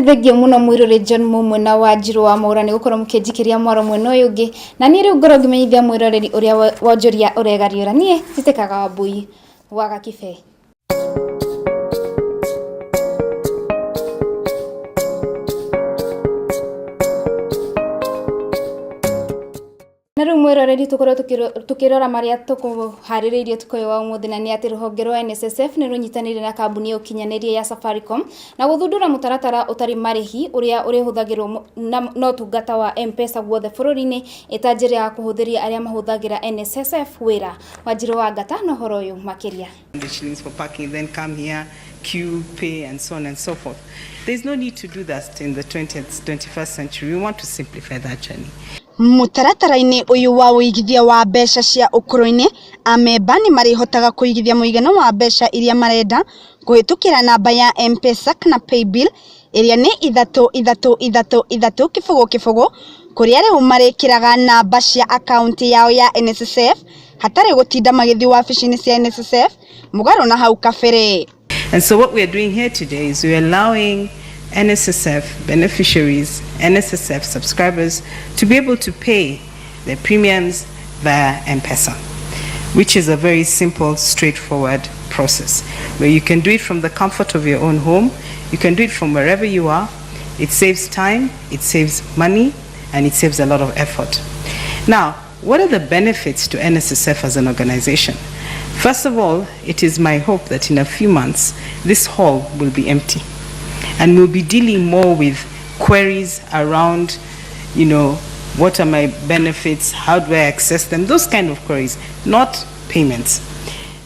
Nithegio muno mwirore John Mumwena wa Njiro wa Maura ni gukora mukenjikiria mwaro mwena uyu ungi na ni riu ngoro ngimenyithia mwiroreri uria wonjoria uregariura nie titekaga Wambui wa GAKIBE. Naru mwiroreri tukoro tukirora maria tukuhaririirie tukoyo wa umuthi na ni ati ruhonge rwa NSSF ni runyitanire na kambuni ya ukinyaniria ya Safaricom na guthundura mutaratara utari marihi uria huthagirwo no tungata wa M-Pesa guothe bururi-ini itanjire ya kuhuthiria aria mahuthagira NSSF wira Wanjiru wa Ngata no horo uyu makiria. The shillings for parking, then come here, queue, pay, and so on and so forth. There's no need to do that in the 21st century. We want to simplify that journey. Mutaratara-ini uyu wa uigithia wa mbeca cia ukuru-ini amemba ni marihotaga kuigithia muigana wa mbeca iria marenda kuhitukira namba ya M-Pesa kana paybill iria ni 333 kifugo kuria riu marikiraga namba cia account yao ya NSSF hatari gutinda magithi wabici-ini cia NSSF mugaro na hau kabere. And so what we are doing here today is we are allowing NSSF beneficiaries, NSSF subscribers to be able to pay their premiums via M-Pesa, which is a very simple, straightforward process where you can do it from the comfort of your own home, you can do it from wherever you are. It saves time, it saves money, and it saves a lot of effort. Now, what are the benefits to NSSF as an organization? First of all, it is my hope that in a few months, this hall will be empty. And we'll be dealing more with queries around, what are my benefits, how do I access them, those kind of queries, not payments.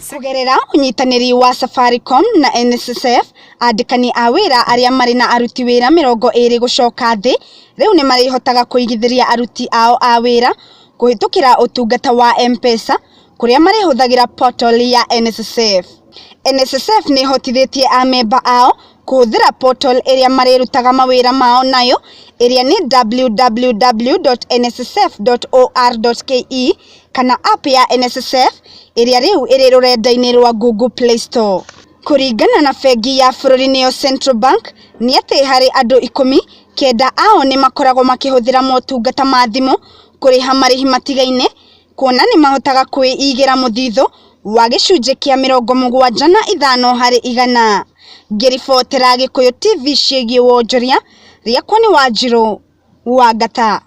Kugerera unyitaniri wa Safaricom na NSSF, andikani a wira aria mari na aruti wira 20 gucoka thi, riu ni marihotaga kuigithiria aruti ao a wira kuhitukira utungata wa M-Pesa kuria marihuthagira portal ya NSSF. NSSF ni hotithitie amemba ao kuhuthira portal iria marirutaga mawira mao nayo iria ni www.nssf.or.ke kana app ya NSSF iria riu iri rurenda-ini rwa Google Play Store. Kuringana na bengi ya bururi-ini yo Central Bank ni ati hari andu 19 ao ni makoragwo makihuthira motungata ma thimu kuriha marihi matigaine kuona ni mahotaga kuigira muthitho wa gicunje kia 75 hari igana. Ngiribotera Gikuyu TV ciĩgiĩ wonjoria riakwa ni Wanjiru wa Ngata.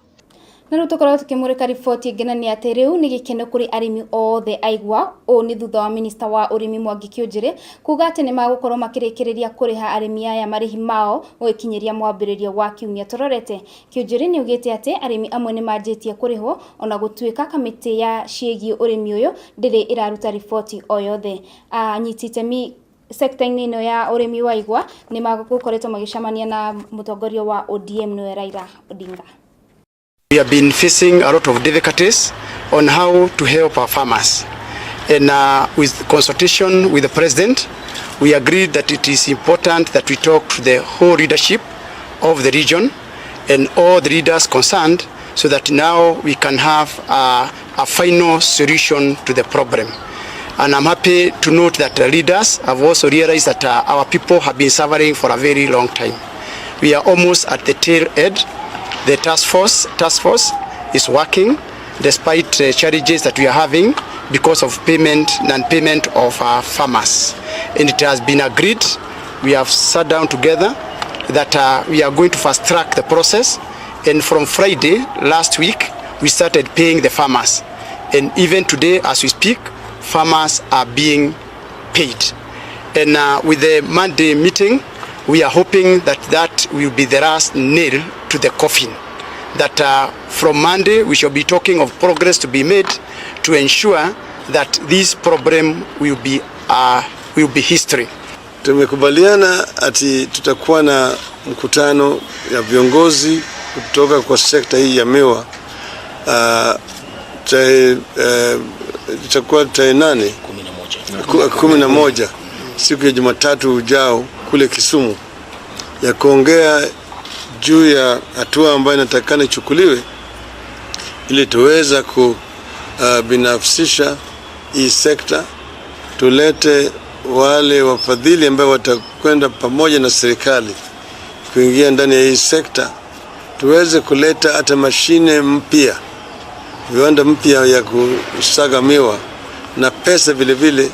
Na riu tukorwo tukimurika riboti ngena ni ati riu ni gikeno kuri arimi othe aigwa o ni thutha wa minister wa urimi Mwangi Kiunjire kuga ati ni magukorwo makirikiriria kuriha arimi aya marihi mao gwikinyiria mwambiririo wa kiumia turorete. Kiunjire ni ugite ati arimi amwe ni manjitie kurihwo ona gutuika kamiti ya ciĩgiĩ urimi uyu ndiri iraruta riboti o yothe. Anyitite mi sekta-ini ino ya urimi wa igwa ni magukoretwo magicamania na mutongoria wa ODM no Raila Odinga. We have been facing a lot of difficulties on how to help our farmers, and with consultation with the president, we agreed that it is important that we talk to the whole leadership of the region and all the leaders concerned, so that now we can have a final solution to the problem. And I'm happy to note that the leaders have also realized that our people have been suffering for a very long time. We are almost at the tail end. The task force is working despite challenges that we are having because of non-payment of our farmers. And it has been agreed, we have sat down together, that we are going to fast track the process. And from Friday last week, we started paying the farmers. And even today, as we speak, farmers are being paid. And with the Monday meeting, we are hoping that that will be the last nail to the coffin. That from Monday we shall be talking of progress to be made to ensure that this problem will be history. Tumekubaliana ati tutakuwa na mkutano ya viongozi kutoka kwa sekta hii ya miwa itakuwa tarehe 11 siku ya Jumatatu ujao kule Kisumu, ya kuongea juu ya hatua ambayo inatakana ichukuliwe ili tuweza kubinafsisha hii sekta, tulete wale wafadhili ambao watakwenda pamoja na serikali kuingia ndani ya hii sekta, tuweze kuleta hata mashine mpya, viwanda mpya ya kusaga miwa na pesa vile vile,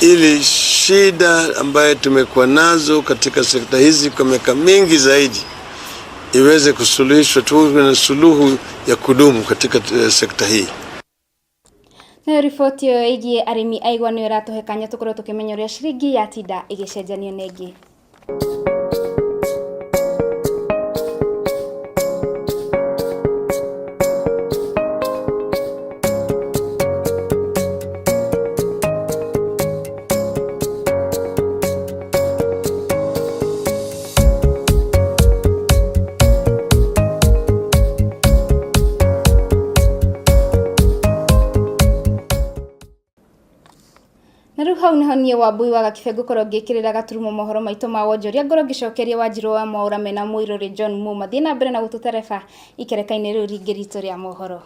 ili shida ambayo tumekuwa nazo katika sekta hizi kwa miaka mingi zaidi iweze kusuluhishwa, tuwe na suluhu ya kudumu katika sekta hii. Na ripoti yo igie arimi aigwa ni ratuhekanya tukorwo tukimenya uria ciringi ya tinda igicenjanio nengi. Na riu hau niho nie WAMBUI wa GAKIBE ngukorwo ngikirira gaturumo mohoro maito ma wonjoria ngoro ngicokeria Wanjiru wa Mwaura mena Muiruri John Mumathi na mbere na gututereba ikereka-ini riu ringi ritu ria mohoro.